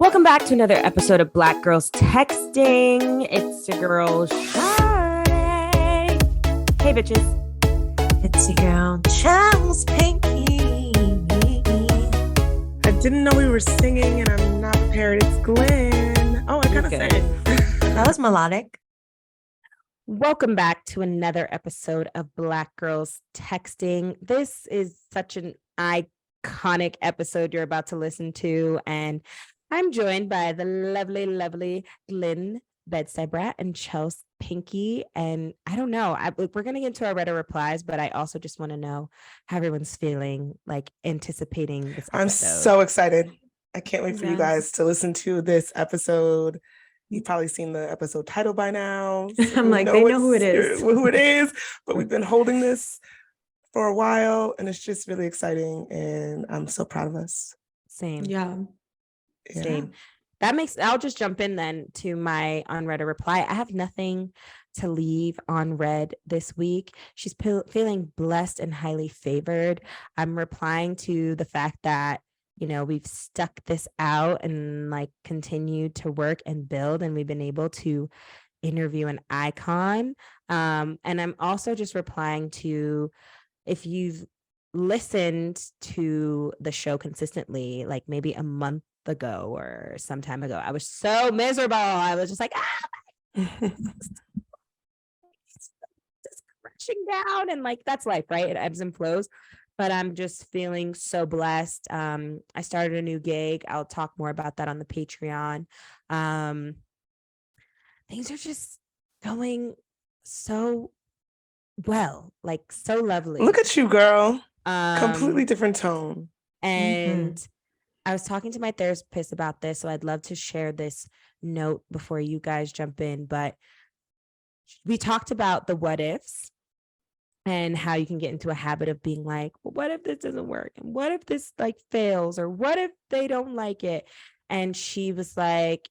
Welcome back to another episode of Black Girls Texting. It's your girl, Shade. Hey, bitches. It's your girl, Charles Pinky. I didn't know we were singing and I'm not prepared. It's Glenn. Oh, I gotta say it. That was melodic. Welcome back to another episode of Black Girls Texting. This is such an iconic episode you're about to listen to, and I'm joined by the lovely Glenn Bedside Brat and Chelsea Pinky. And I don't know, we're going to get into our Reddit replies, but I also just want to know how everyone's feeling, like anticipating this episode. I'm so excited. I can't wait for you guys to listen to this episode. You've probably seen the episode title by now. So I'm like, they know who it is. Who it is, but we've been holding this for a while and it's just really exciting. And I'm so proud of us. Same. Yeah. Same. I'll just jump in then to my unread reply. I have nothing to leave unread this week. She's feeling blessed and highly favored. I'm replying to the fact that, you know, we've stuck this out and like continued to work and build, and we've been able to interview an icon. And I'm also just replying to, if you've listened to the show consistently, like maybe a month ago or some time ago, I was so miserable. I was just like, just crashing down, and like that's life, right? It ebbs and flows. But I'm just feeling so blessed. I started a new gig. I'll talk more about that on the Patreon. Things are just going so well, like so lovely. Look at you, girl. Completely different tone. And I was talking to my therapist about this, so I'd love to share this note before you guys jump in. But we talked about the what ifs and how you can get into a habit of being like, well, what if this doesn't work? And what if this like fails? Or what if they don't like it? And she was like,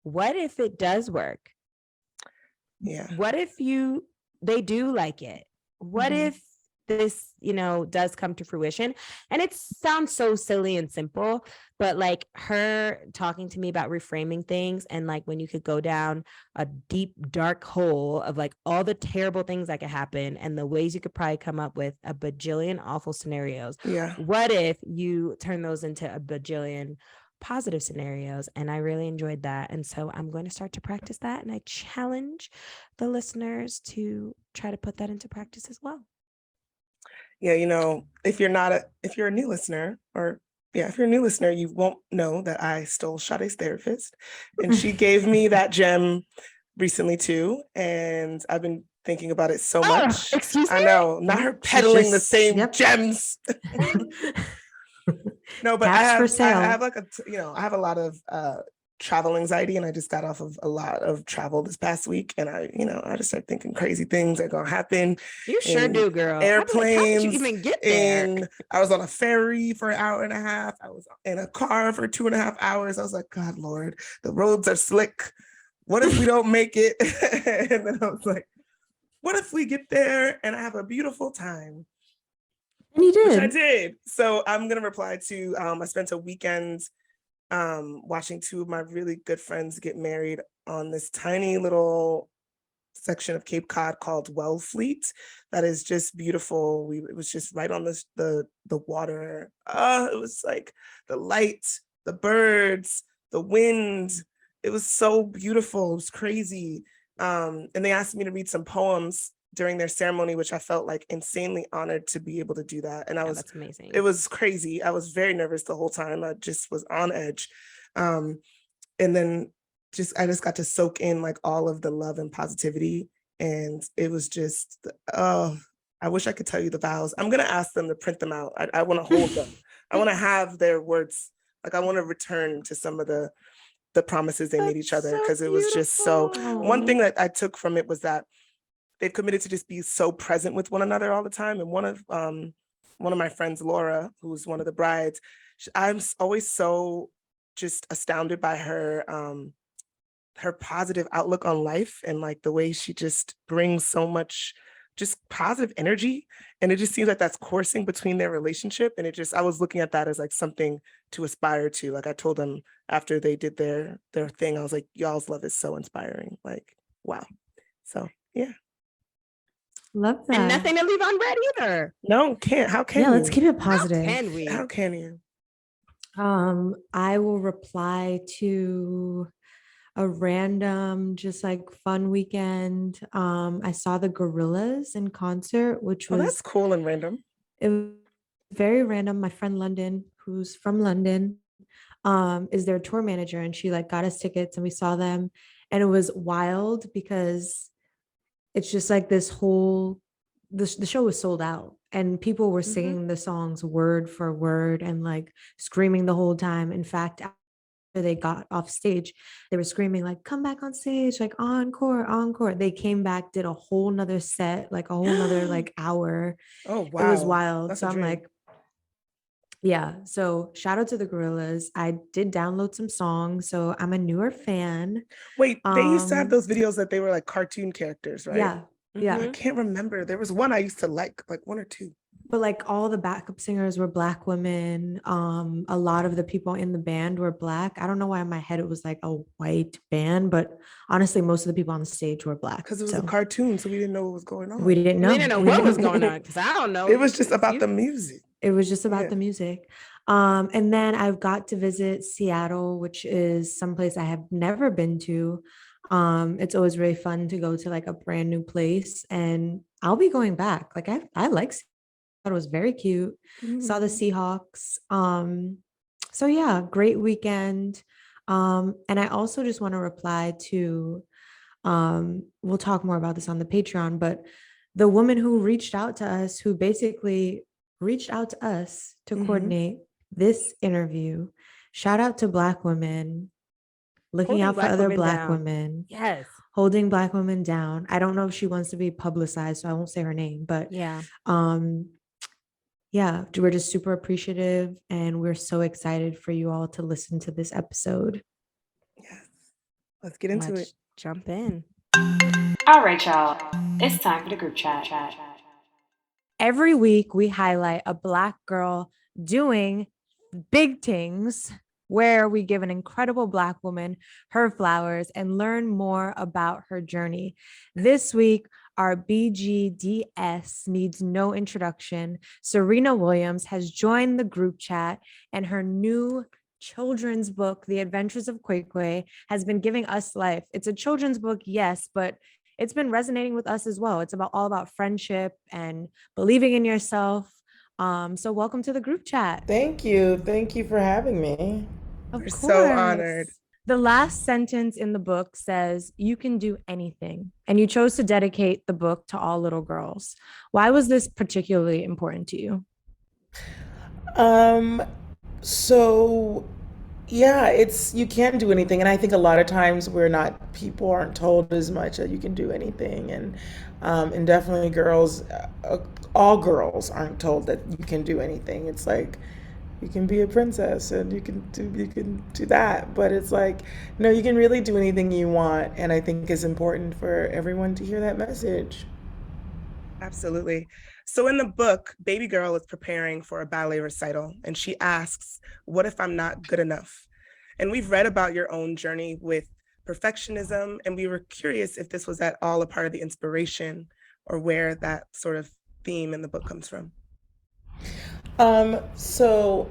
what if it does work? Yeah. What if they do like it? What if this, you know, does come to fruition? And it sounds so silly and simple, but like her talking to me about reframing things, and like when you could go down a deep dark hole of like all the terrible things that could happen and the ways you could probably come up with a bajillion awful scenarios. Yeah. What if you turn those into a bajillion positive scenarios? And I really enjoyed that. And so I'm going to start to practice that. And I challenge the listeners to try to put that into practice as well. Yeah, you know, if you're a new listener, you won't know that I stole Sade's therapist, and she gave me that gem recently too. And I've been thinking about it so much. Excuse me? I know, not her peddling the same gems. No, but I have like I have a lot of travel anxiety, and I just got off of a lot of travel this past week, and I just started thinking crazy things are gonna happen. You sure do, girl. Airplanes. How did you even get there? And I was on a ferry for an hour and a half. I was in a car for 2.5 hours. I was like, God, Lord, the roads are slick. What if we don't make it? And then I was like, what if we get there and I have a beautiful time? And you did. Which I did. So I'm gonna reply to. I spent a weekend watching two of my really good friends get married on this tiny little section of Cape Cod called Wellfleet. That is just beautiful. It was just right on the water. It was like the light, the birds, the wind. It was so beautiful. It was crazy. And they asked me to read some poems during their ceremony, which I felt like insanely honored to be able to do that. And that's amazing. It was crazy. I was very nervous the whole time. I just was on edge. And then I just got to soak in like all of the love and positivity. And it was just, I wish I could tell you the vows. I'm going to ask them to print them out. I want to hold them. I want to have their words. Like I want to return to some of the promises they made each other, because it was just so, one thing that I took from it was that they've committed to just be so present with one another all the time. And one of my friends, Laura, who's one of the brides, I'm always so just astounded by her positive outlook on life, and like the way she just brings so much just positive energy. And it just seems like that's coursing between their relationship. And I was looking at that as like something to aspire to. Like I told them after they did their thing, I was like, y'all's love is so inspiring. Like, wow. So yeah. Love that. And nothing to leave on red either. No, can't. How can yeah, you? let's keep it positive. How can we? How can you? I will reply to a random, just like fun weekend. I saw the Gorillas in concert, which Oh, was that's cool and random. it was very random. My friend London, who's from London, is their tour manager, and she like got us tickets and we saw them, and it was wild because it's just like this whole the show was sold out and people were singing the songs word for word and like screaming the whole time. In fact, after they got off stage, they were screaming like, come back on stage, like encore, encore. They came back, did a whole nother set, like a whole nother like hour. Oh, wow. It was wild. That's so I'm like, yeah. So shout out to the Gorillas. I did download some songs, so I'm a newer fan. Wait, they used to have those videos that they were like cartoon characters, right? Yeah. Yeah. I can't remember. There was one I used to like one or two. But like all the backup singers were Black women. A lot of the people in the band were Black. I don't know why in my head it was like a white band, but honestly, most of the people on the stage were Black. Because it was a cartoon, so we didn't know what was going on. We didn't know. We didn't know what was going on because I don't know. It was just about the music. It was just about the music. And then I've got to visit Seattle, which is someplace I have never been to. It's always really fun to go to like a brand new place, and I'll be going back. Like I like Seattle. It was very cute. Saw the Seahawks. So yeah, great weekend. And I also just want to reply to we'll talk more about this on the Patreon, but the woman who reached out to us, who basically reached out to us to coordinate this interview. Shout out to Black women looking out for other Black women. Yes. Holding Black women down. I don't know if she wants to be publicized, so I won't say her name, but yeah, we're just super appreciative, and we're so excited for you all to listen to this episode. Yes. Let's get into it. Jump in. All right, y'all. It's time for the group chat. Every week we highlight a Black girl doing big things, where we give an incredible Black woman her flowers and learn more about her journey. This week, our BGDS needs no introduction. Serena Williams has joined the group chat, and her new children's book, The Adventures of Qai Qai, has been giving us life. It's a children's book, yes, but it's been resonating with us as well. It's all about friendship and believing in yourself. So welcome to the group chat. Thank you. Thank you for having me. We're so honored. The last sentence in the book says, you can do anything. And you chose to dedicate the book to all little girls. Why was this particularly important to you? So yeah, you can do anything. And I think a lot of times people aren't told as much that you can do anything. And definitely girls, all girls aren't told that you can do anything. It's like, you can be a princess and you can do that, but it's like, no, you can really do anything you want. And I think it's important for everyone to hear that message. Absolutely. So in the book, baby girl is preparing for a ballet recital, and she asks, what if I'm not good enough? And we've read about your own journey with perfectionism, and we were curious if this was at all a part of the inspiration or where that sort of theme in the book comes from. So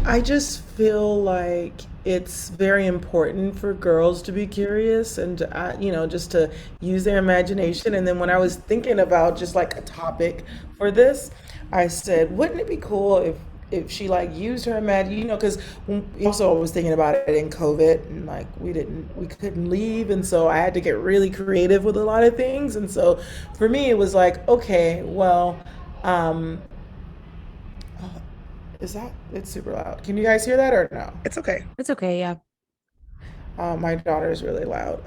I just feel like it's very important for girls to be curious and to, just to use their imagination. And then when I was thinking about just like a topic for this, I said, wouldn't it be cool if she like used her imagination, because also I was thinking about it in COVID, and like we couldn't leave. And so I had to get really creative with a lot of things. And so for me, it was like, okay, well, it's super loud. Can you guys hear that or no? It's okay. It's okay. Yeah. My daughter is really loud.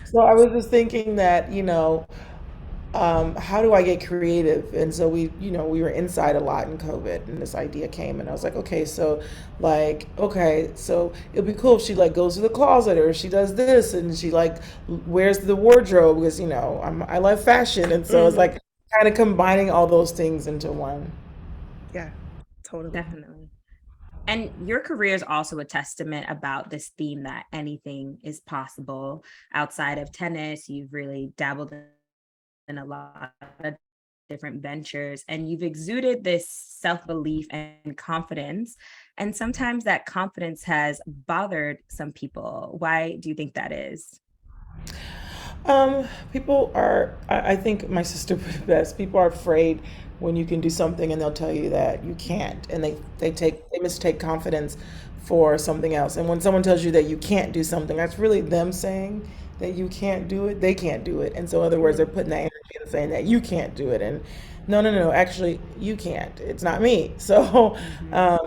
So I was just thinking that, how do I get creative? And so we were inside a lot in COVID, and this idea came, and I was like, okay, so it'd be cool if she like goes to the closet, or she does this, and she like wears the wardrobe, because I love fashion, and so it's Mhm. like kind of combining all those things into one. Yeah, totally. Definitely. And your career is also a testament about this theme that anything is possible outside of tennis. You've really dabbled in a lot of different ventures, and you've exuded this self-belief and confidence. And sometimes that confidence has bothered some people. Why do you think that is? People are, I think my sister put it best. People are afraid when you can do something and they'll tell you that you can't. And they mistake confidence for something else. And when someone tells you that you can't do something, that's really them saying that you can't do it. They can't do it. And so in other words, they're putting that energy and saying that you can't do it. And no, no, no, no, actually you can't. It's not me. So, Mhm. um,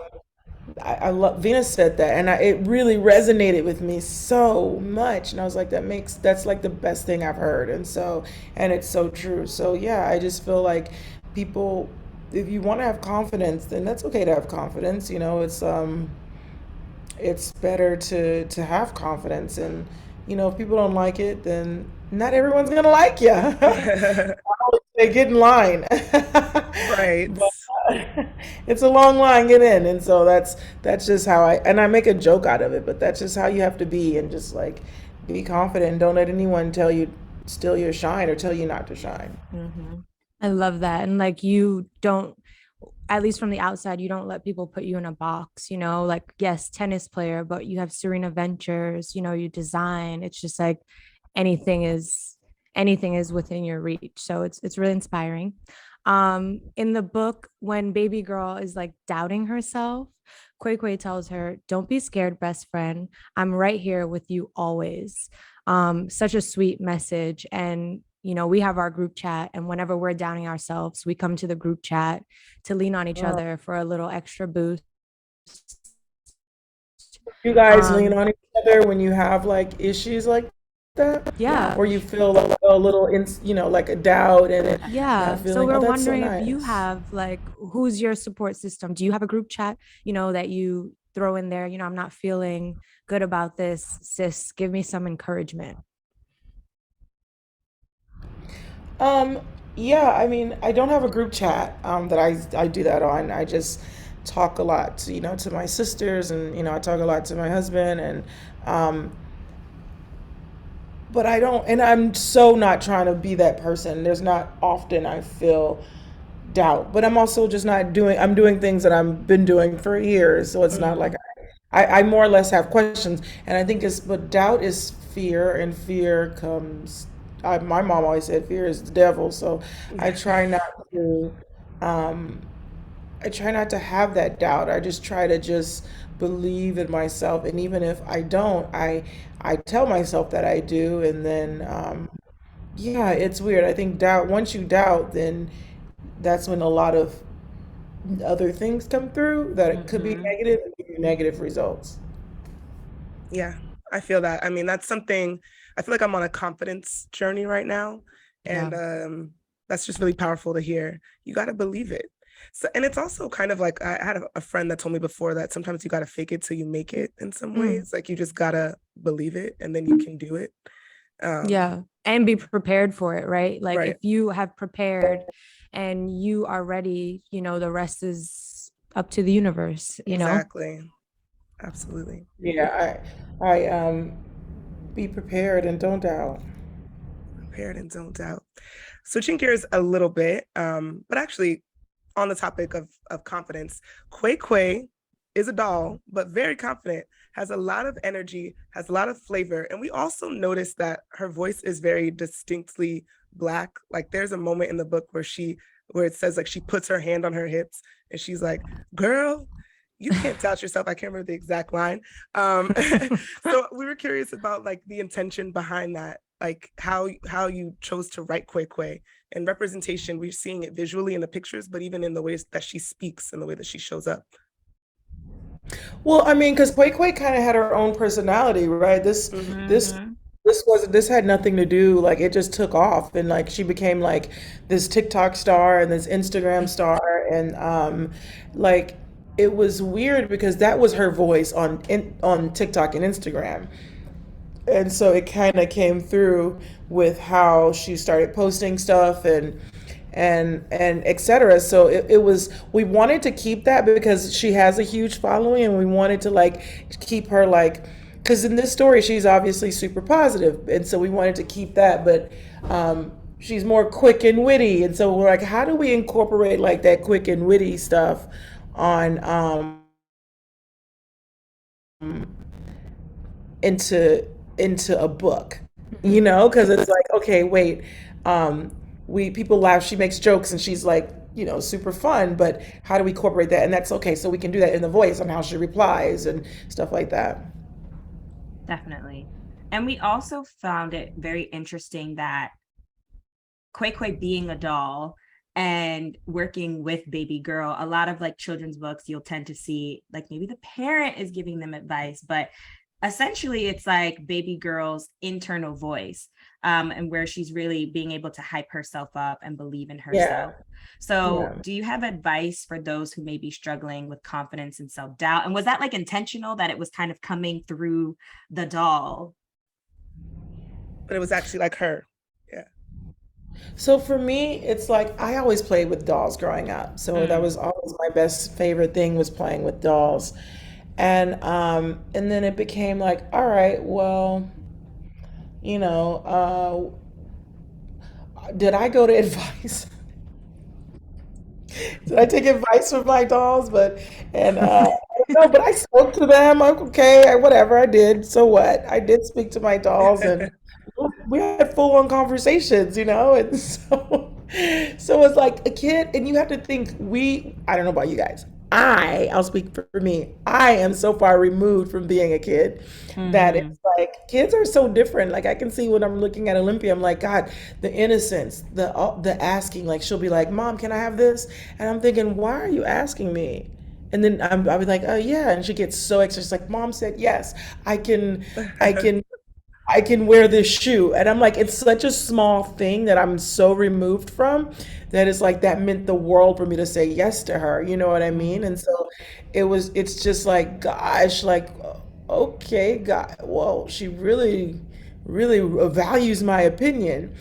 I love Venus said that, and it really resonated with me so much. And I was like, that's like the best thing I've heard. And it's so true. So yeah, I just feel like people, if you want to have confidence, then that's okay to have confidence. It's better to have confidence, and if people don't like it, then not everyone's gonna like you. They get in line. Right. But it's a long line, get in. And so that's just how I make a joke out of it, but that's just how you have to be, and just like be confident, and don't let anyone tell you steal your shine or tell you not to shine. Mhm. I love that. And like you don't, at least from the outside, you don't let people put you in a box, like, yes, tennis player, but you have Serena Ventures, you design. It's just like anything is anything is within your reach. So it's really inspiring. In the book, when baby girl is like doubting herself, Quay Quay tells her, "Don't be scared, best friend. I'm right here with you always." Such a sweet message. And we have our group chat, and whenever we're downing ourselves, we come to the group chat to lean on each Oh, other for a little extra boost. you guys lean Um, on each other when you have like issues like that, yeah, or you feel like a little like a doubt and that yeah. So feeling. Oh, we're that's so wondering if you nice. have like, who's your support system? Do you have a group chat, that you throw in there? I'm not feeling good about this, sis. Give me some encouragement. Um, yeah, I mean, I don't have a group chat that I do that on. I just talk a lot, to my sisters, and I talk a lot to my husband, and um, but I don't, and I'm so not trying to be that person. There's not often I feel doubt, but I'm also just not doing. I'm doing things that I've been doing for years, so it's not like Mhm. I more or less have questions, and I think but doubt is fear, and fear comes. My mom always said fear is the devil, so I Yeah. try not to. Um, I try not to have that doubt. I just try to just believe in myself, and even if I don't, I tell myself that I do, and then yeah, it's weird. I think doubt. Once you doubt, then that's when a lot of other things come through that it could be Mhm. negative and give you negative results. Yeah, I feel that. I mean, that's something I feel like I'm on a confidence journey right now. Yeah. And that's just really powerful to hear. You got to believe it. So, and it's also kind of like I had a friend that told me before that sometimes you got to fake it till you make it in some Mm, ways. Like you just got to believe it and then you can do it. Um, yeah. And be prepared for it, right? Like if right. you have prepared and you are ready, the rest is up to the universe. Exactly. Absolutely. Yeah, I be prepared and don't doubt. Prepared and don't doubt. Switching gears a little bit, but actually on the topic of confidence, Quay Quay is a doll, but very confident, has a lot of energy, has a lot of flavor. And we also noticed that her voice is very distinctly Black. Like there's a moment in the book where it says like she puts her hand on her hips and she's like, girl, you can't doubt yourself. I can't remember the exact line. Um, so we were curious about like the intention behind that, like how you chose to write Quay Quay and representation. We're seeing it visually in the pictures, but even in the ways that she speaks and the way that she shows up. Well, I mean, because Quay Quay kind of had her own personality, right? This Mhm. This had nothing to do, like it just took off, and like she became like this TikTok star and this Instagram star, and like it was weird because that was her voice on TikTok and Instagram. And so it kind of came through with how she started posting stuff and etc. So it was, we wanted to keep that because she has a huge following, and we wanted to like keep her like, because in this story she's obviously super positive, and so we wanted to keep that, but she's more quick and witty, and so we're like, how do we incorporate like that quick and witty stuff on into a book, because it's like, okay, wait, we people laugh, she makes jokes, and she's like, super fun, but how do we incorporate that? And that's okay, so we can do that in the voice on how she replies and stuff like that. Definitely. And we also found it very interesting that Qai Qai being a doll and working with baby girl, a lot of like children's books, you'll tend to see like maybe the parent is giving them advice, but essentially it's like baby girl's internal voice, and where she's really being able to hype herself up and believe in Yeah, herself. So yeah. do you have advice for those who may be struggling with confidence and self-doubt? And was that like intentional, that it was kind of coming through the doll? But it was actually like her. Yeah. So for me, it's like I always played with dolls growing up. So that Mm. was always my best favorite thing, was playing with dolls. And then it became like, all right, well, you know, did I go to advice? Did I take advice from my dolls? But and no, but I spoke to them. Okay, whatever I did. So what? I did speak to my dolls, and we had full on conversations, and so it's like a kid, and you have to think, I don't know about you guys. I'll speak for me. I am so far removed from being a kid that Mm-hmm. it's like kids are so different. Like I can see when I'm looking at Olympia, I'm like, God, the innocence, the asking. Like she'll be like, Mom, can I have this? And I'm thinking, why are you asking me? And then I'll be like, oh yeah, and she gets so excited. She's like, Mom said yes, I can, I can I can wear this shoe. And I'm like, it's such a small thing that I'm so removed from, that it's like that meant the world for me to say yes to her. You know what I mean? And so it's just like, gosh, like, okay, God, well, she really, really values my opinion.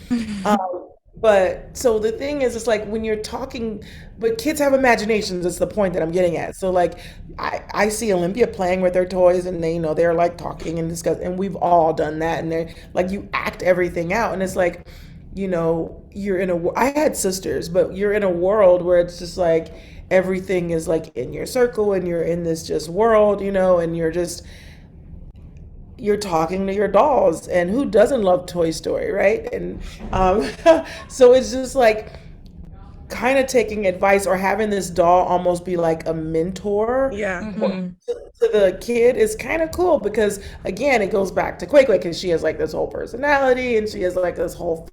But so the thing is, it's like when you're talking, but kids have imaginations. It's the point that I'm getting at. So like, I see Olympia playing with their toys, and they're like talking and discuss, and we've all done that. And they're like, you act everything out, and it's like, you're I had sisters, but you're in a world where it's just like everything is like in your circle, and you're in this just world, and you're talking to your dolls, and who doesn't love Toy Story, right? And um, so it's just like kind of taking advice, or having this doll almost be like a mentor Yeah. Mm-hmm. to the kid is kind of cool, because again, it goes back to Quake, because she has like this whole personality, and she has like this whole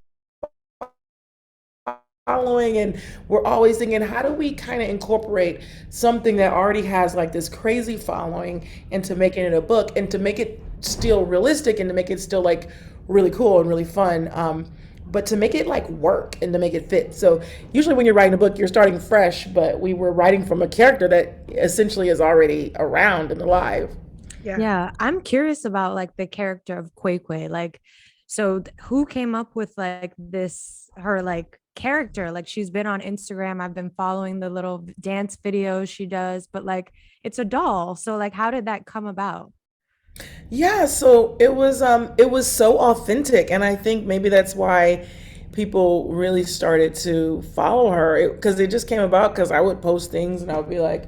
following, and we're always thinking, how do we kind of incorporate something that already has like this crazy following into making it a book, and to make it still realistic, and to make it still like really cool and really fun, but to make it like work and to make it fit. So usually when you're writing a book, you're starting fresh, but we were writing from a character that essentially is already around and alive. Yeah. Yeah, I'm curious about like the character of Quai Quai. Like, so who came up with like this her like character? Like she's been on Instagram. I've been following the little dance videos she does, but like it's a doll. So like how did that come about? Yeah, so it was so authentic, and I think maybe that's why people really started to follow her, because it just came about because I would post things, and I would be like,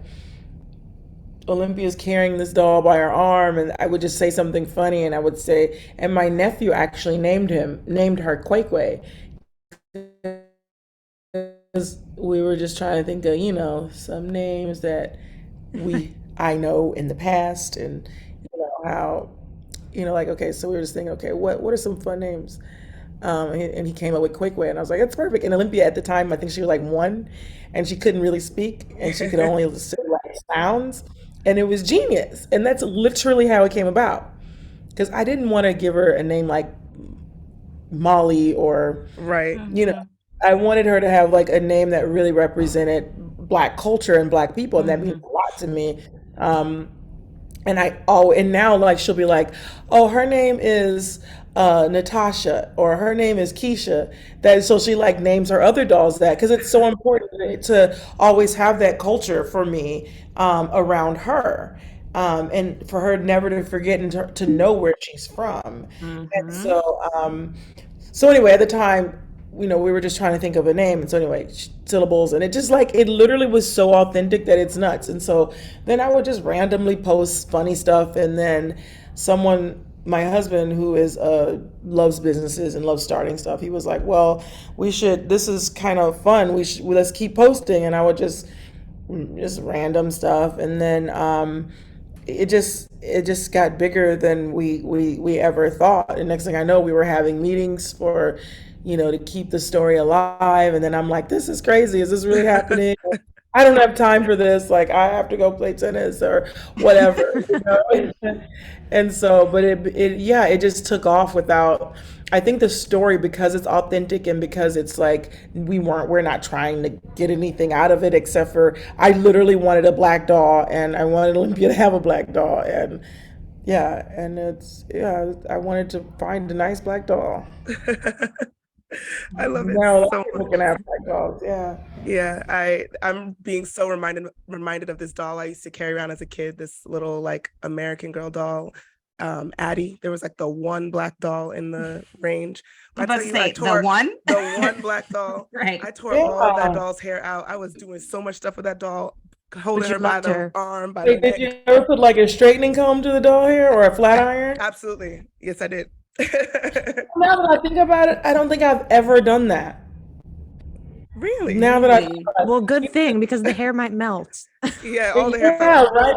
Olympia's carrying this doll by her arm, and I would just say something funny, and I would say, and my nephew actually named her Quay Quay, because we were just trying to think of, some names that I know in the past, and how, like, okay, so we were just thinking, okay, what are some fun names? And he came up with Quay Quay, and I was like, that's perfect. And Olympia at the time, I think she was like one, and she couldn't really speak, and she could only say like sounds, and it was genius. And that's literally how it came about, because I didn't want to give her a name like Molly or, Right. you know, I wanted her to have like a name that really represented Black culture and Black people, and that means a lot to me. And now like she'll be like, oh, her name is Natasha, or her name is Keisha. That so she like names her other dolls that, because it's so important to always have that culture for me around her. And for her never to forget and to know where she's from. And so anyway, at the time, you know, we were just trying to think of a name. And so anyway, syllables, and it just like, it literally was so authentic that it's nuts. And so then I would just randomly post funny stuff. And then my husband, who is loves businesses and loves starting stuff, he was like, well, this is kind of fun. Let's keep posting. And I would just random stuff. And then, it just got bigger than we ever thought. And next thing I know, we were having meetings for, you know, to keep the story alive. And then I'm like, this is crazy. Is this really happening? I don't have time for this. Like, I have to go play tennis or whatever, you know? And so, but it just took off without, I think the story, because it's authentic and because it's like, we're not trying to get anything out of it, except for, I literally wanted a Black doll, and I wanted Olympia to have a Black doll. And I wanted to find a nice Black doll. I love it Now so people much. can have Black dolls. Yeah. Yeah, I'm being so reminded of this doll I used to carry around as a kid, this little like American Girl doll, Addie. There was like the one Black doll in the range. I I was about tell to you, say, I tore the one? the one Black doll. Right. I tore all of that Yeah. doll's hair out. I was doing so much stuff with that doll, But holding you her by loved the her. arm, by the Wait, did neck. you ever put like a straightening comb to the doll hair or a flat iron? Absolutely. Yes, I did. Now that I think about it, I don't think I've ever done that. Really? Now that I think Really? about Well, good thing, because the hair might melt. Yeah, it, all the hair fell yeah, out. right.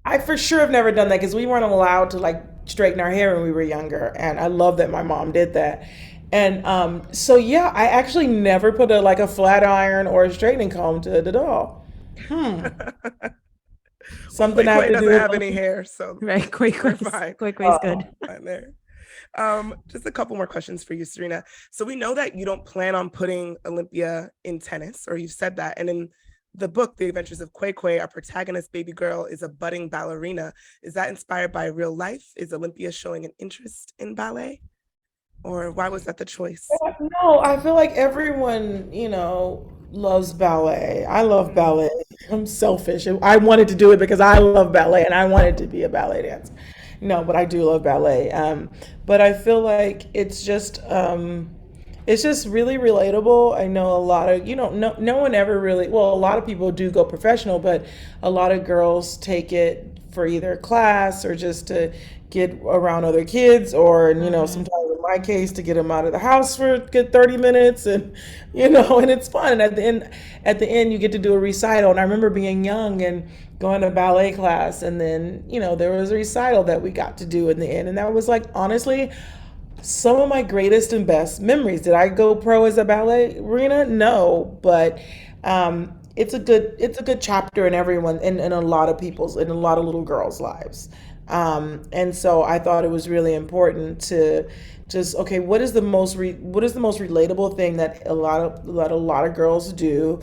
I for sure have never done that because we weren't allowed to like straighten our hair when we were younger, and I love that my mom did that. And so yeah, I actually never put a flat iron or a straightening comb to the doll. Quay Something I have Quay to doesn't do. have any hair, so Right, quick, we're fine. quick way's good. Fine there. Just a couple more questions for you, Serena. So we know that you don't plan on putting Olympia in tennis, or you've said that. And in the book, The Adventures of Qai Qai, our protagonist baby girl is a budding ballerina. Is that inspired by real life? Is Olympia showing an interest in ballet? Or why was that the choice? No, I feel like everyone, loves ballet. I love ballet. I'm selfish. I wanted to do it because I love ballet and I wanted to be a ballet dancer. No, but I do love ballet. But I feel like it's just really relatable. I know a lot of, no one ever really, well, a lot of people do go professional, but a lot of girls take it for either class or just to get around other kids, or, sometimes in my case, to get them out of the house for a good 30 minutes, and, and it's fun. And at the end, you get to do a recital. And I remember being young and going to ballet class, and then, there was a recital that we got to do in the end. And that was like, honestly, some of my greatest and best memories. Did I go pro as a ballerina? No, but it's a good chapter in in a lot of little girls' lives. And so I thought it was really important to just, okay, what is the most relatable thing that a lot of girls do,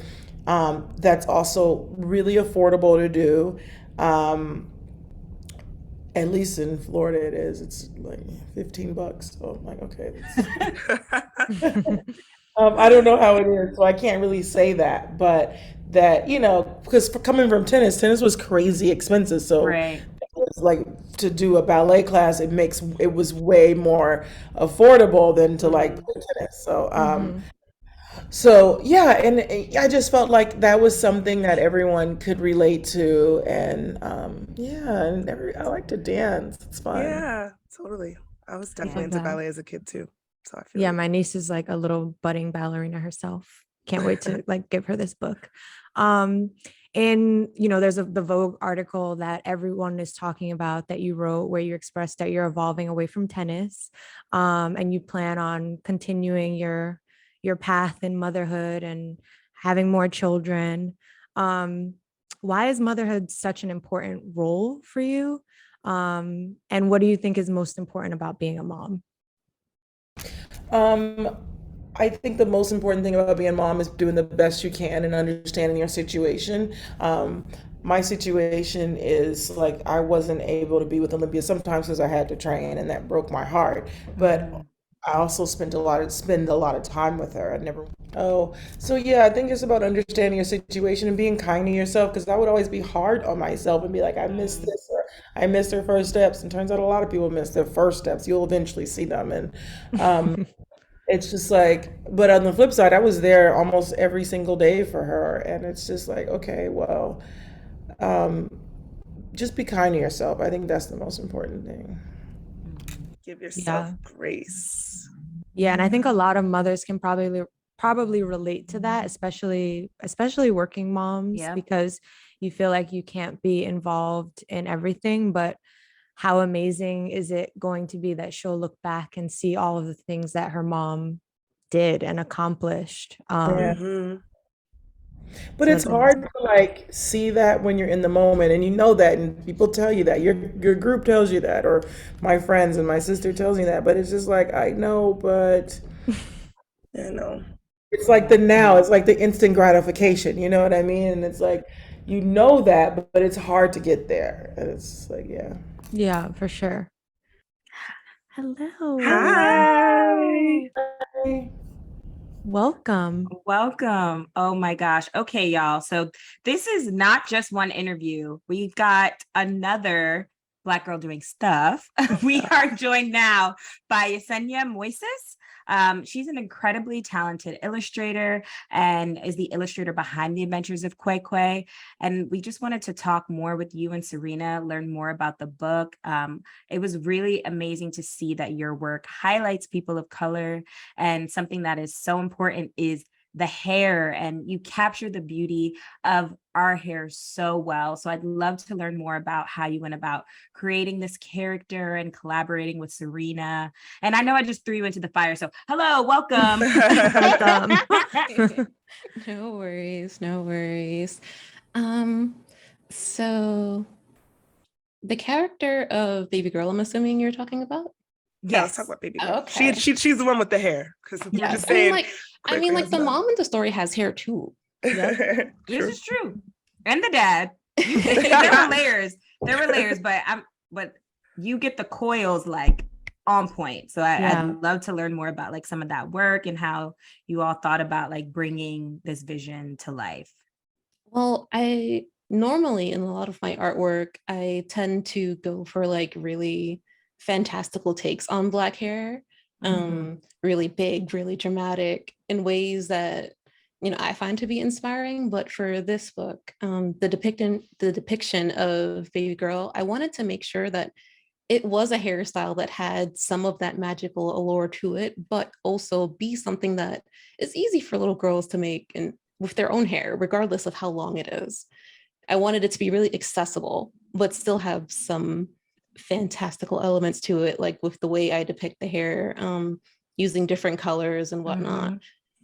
that's also really affordable to do. At least in Florida it is. It's like $15. So I'm like, okay. I don't know how it is, so I can't really say that. But that, because coming from tennis was crazy expensive. So Right. it's like, to do a ballet class, it was way more affordable than to like play tennis. So yeah, and I just felt like that was something that everyone could relate to, and yeah, and I like to dance. It's fun. Yeah, totally. I was definitely into that. ballet as a kid too. So I feel Yeah, you. my niece is like a little budding ballerina herself. Can't wait to like give her this book. And there's the Vogue article that everyone is talking about that you wrote, where you expressed that you're evolving away from tennis, and you plan on continuing your path in motherhood and having more children. Why is motherhood such an important role for you? And what do you think is most important about being a mom? Um, I think the most important thing about being a mom is doing the best you can and understanding your situation. My situation is like I wasn't able to be with Olympia sometimes because I had to train, and that broke my heart. But I also spend a lot of time with her. I never. Oh, so yeah, I think it's about understanding your situation and being kind to yourself because I would always be hard on myself and be like, I missed this or I missed their first steps. And turns out a lot of people miss their first steps. You'll eventually see them, and it's just like, but on the flip side, I was there almost every single day for her. And it's just like, okay, well, um, just be kind to yourself. I think that's the most important thing. Give yourself Yeah. grace. Yeah, and I think a lot of mothers can probably relate to that, especially working moms, Yep. because you feel like you can't be involved in everything, but how amazing is it going to be that she'll look back and see all of the things that her mom did and accomplished. Yeah. Hmm. But So it's it's hard amazing. to like see that when you're in the moment and you know that and people tell you that. Your group tells you that or my friends and my sister tells me that, but it's just like I know, but I know. it's like the now, it's like the instant gratification, you know what I mean? And it's like you know that, but it's hard to get there. And it's like, yeah. Yeah, for sure. Hello. Hi. Welcome. Welcome. Oh my gosh. Okay, y'all. So this is not just one interview. We've got another Black girl doing stuff. We are joined now by Yesenia Moises. She's an incredibly talented illustrator and is the illustrator behind the Adventures of Qai Qai. And we just wanted to talk more with you and Serena, learn more about the book. It was really amazing to see that your work highlights people of color, and something that is so important is the hair, and you capture the beauty of our hair so well. So I'd love to learn more about how you went about creating this character and collaborating with Serena. And I know I just threw you into the fire. So hello, welcome. Welcome. No worries, no worries. Um, so the character of Baby Girl, I'm assuming you're talking about? Yeah, let's Yes. talk about baby girl. Okay. She's the one with the hair. Because we're Yes. just I mean, saying like, Qai Qai has the none. mom in the story has hair too. Yep. This True. is true. And the dad. There were layers. There were layers, but you get the coils like on point. So Yeah. I'd love to learn more about like some of that work and how you all thought about like bringing this vision to life. Well, I normally in a lot of my artwork, I tend to go for like really fantastical takes on Black hair, really big, really dramatic in ways that I find to be inspiring. But for this book, the depiction of Baby Girl, I wanted to make sure that it was a hairstyle that had some of that magical allure to it, but also be something that is easy for little girls to make and with their own hair, regardless of how long it is. I wanted it to be really accessible, but still have some fantastical elements to it, like with the way I depict the hair, using different colors and whatnot.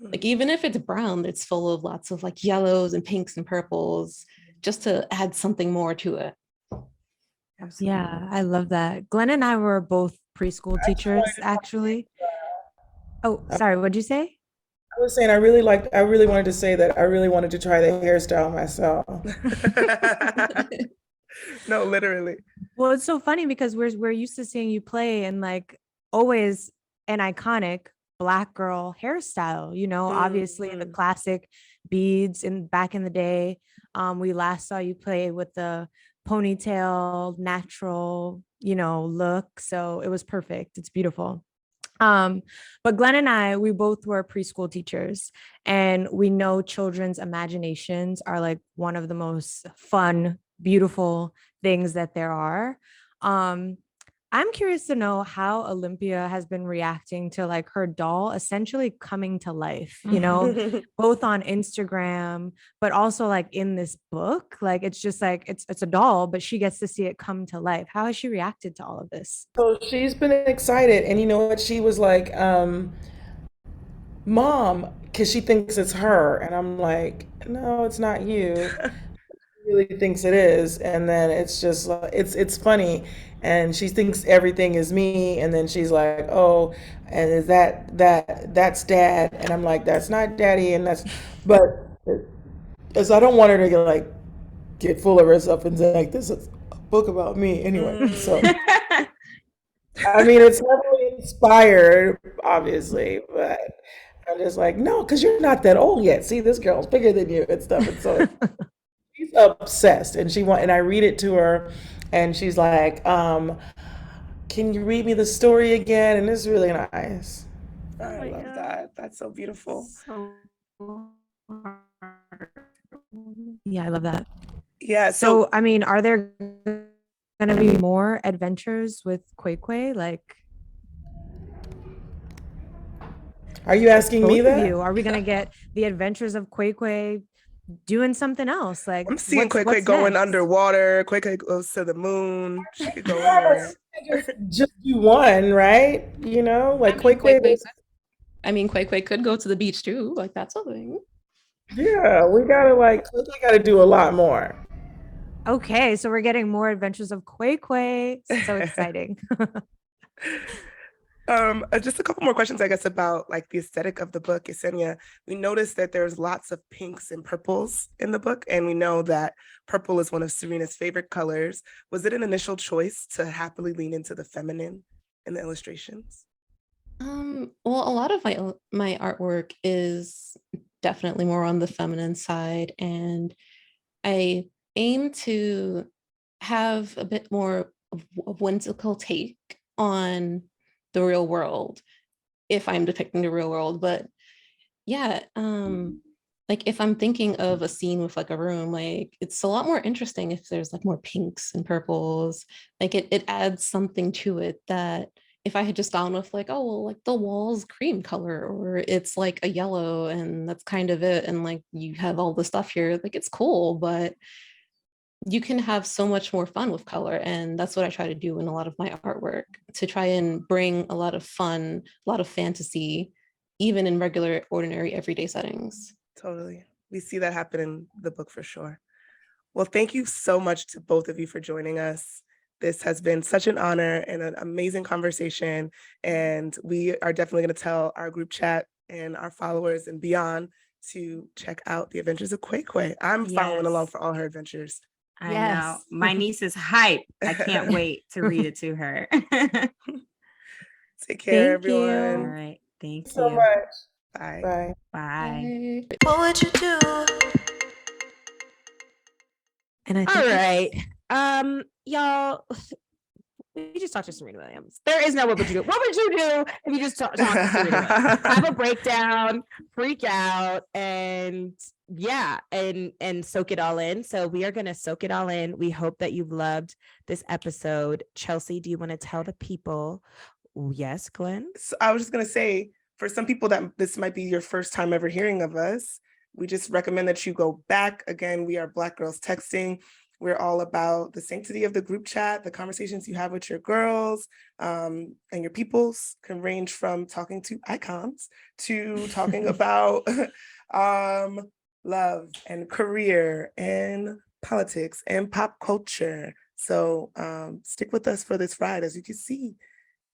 Like even if it's brown, it's full of lots of like yellows and pinks and purples, just to add something more to it. Absolutely. Yeah, I love that. Glenn and I were both preschool teachers, actually. Oh, sorry, what'd you say? I was saying I really wanted to say that I really wanted to try the hairstyle myself. No, literally. Well, it's so funny because we're used to seeing you play in like always an iconic Black girl hairstyle, obviously the classic beads in back in the day. We last saw you play with the ponytail, natural, look. So it was perfect. It's beautiful. But Glenn and I, we both were preschool teachers, and we know children's imaginations are like one of the most fun, beautiful things that there are. Um, I'm curious to know how Olympia has been reacting to like her doll essentially coming to life, both on Instagram, but also like in this book. Like it's just like it's a doll, but she gets to see it come to life. How has she reacted to all of this? So she's been excited, and you know what? She was like, "Mom," because she thinks it's her, and I'm like, "No, it's not you." really thinks it is, and then it's just like it's funny, and she thinks everything is me, and then she's like, oh, and is that's dad, and I'm like, that's not daddy, and that's, but as I don't want her to get full of herself and say like, this is a book about me anyway. So I mean, it's heavily inspired, obviously, but I'm just like, no, because you're not that old yet. See, this girl's bigger than you and stuff, and so she's obsessed, and and I read it to her, and she's like, can you read me the story again? And it's really nice. I love that. That's so beautiful. Yeah, I love that. Yeah. So, I mean, are there going to be more adventures with Qai Qai? Like, Are you asking me both of that? you, are we going to get the Adventures of Qai Qai doing something else? Like, I'm seeing Qai Qai going underwater. Qai Qai goes to the moon. She could go anywhere. Just do one, right? You know, like Qai Qai. Qai Qai could go to the beach too. Like that's a thing. Yeah, we gotta do a lot more. Okay, so we're getting more Adventures of Qai Qai. So exciting. Just a couple more questions, I guess, about like the aesthetic of the book. Yesenia, we noticed that there's lots of pinks and purples in the book, and we know that purple is one of Serena's favorite colors. Was it an initial choice to happily lean into the feminine in the illustrations? Well, a lot of my artwork is definitely more on the feminine side, and I aim to have a bit more of a whimsical take on the real world if I'm depicting the real world. But yeah, like if I'm thinking of a scene with like a room, like it's a lot more interesting if there's like more pinks and purples. Like it adds something to it that if I had just gone with like, oh well, like the wall's cream color or it's like a yellow and that's kind of it, and like you have all the stuff here, like it's cool, but you can have so much more fun with color. And that's what I try to do in a lot of my artwork, to try and bring a lot of fun, a lot of fantasy, even in regular, ordinary, everyday settings. Totally. We see that happen in the book for sure. Well, thank you so much to both of you for joining us. This has been such an honor and an amazing conversation. And we are definitely going to tell our group chat and our followers and beyond to check out The Adventures of Qai Qai. I'm following along for all her adventures. I know. My niece is hype. I can't wait to read it to her. Take care, Thank you. everyone. All right. Thank So you. much. Bye. Bye. Bye. What would you do? And I think All right. Y'all, we just talked to Serena Williams. There is no what would you do. What would you do if you just talk to Serena Williams? Have a breakdown, freak out, and yeah, and soak it all in. So we are going to soak it all in. We hope that you've loved this episode. Chelsea, do you want to tell the people? Yes, Glenn? So I was just going to say, for some people that this might be your first time ever hearing of us, we just recommend that you go back. Again, we are Black Girls Texting. We're all about the sanctity of the group chat. The conversations you have with your girls and your peoples can range from talking to icons to talking about love and career and politics and pop culture. So stick with us for this ride. As you can see,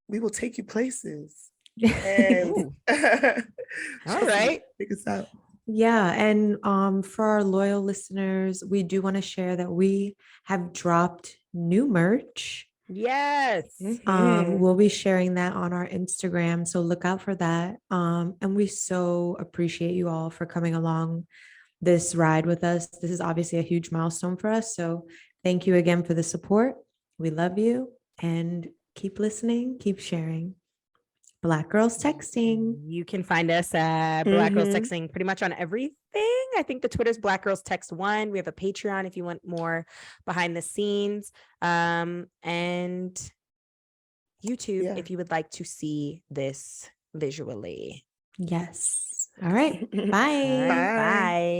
we will take you places. And All right. Pick us out. Yeah, and for our loyal listeners, we do want to share that we have dropped new merch. Yes. We'll be sharing that on our Instagram, so look out for that. And we so appreciate you all for coming along this ride with us. This is obviously a huge milestone for us, so thank you again for the support. We love you, and keep listening, keep sharing. Black Girls Texting. You can find us at Black Girls Texting pretty much on everything. I think the Twitter's Black Girls Text 1. We have a Patreon if you want more behind the scenes. And YouTube if you would like to see this visually. Yes. All right. Bye. Bye. Bye.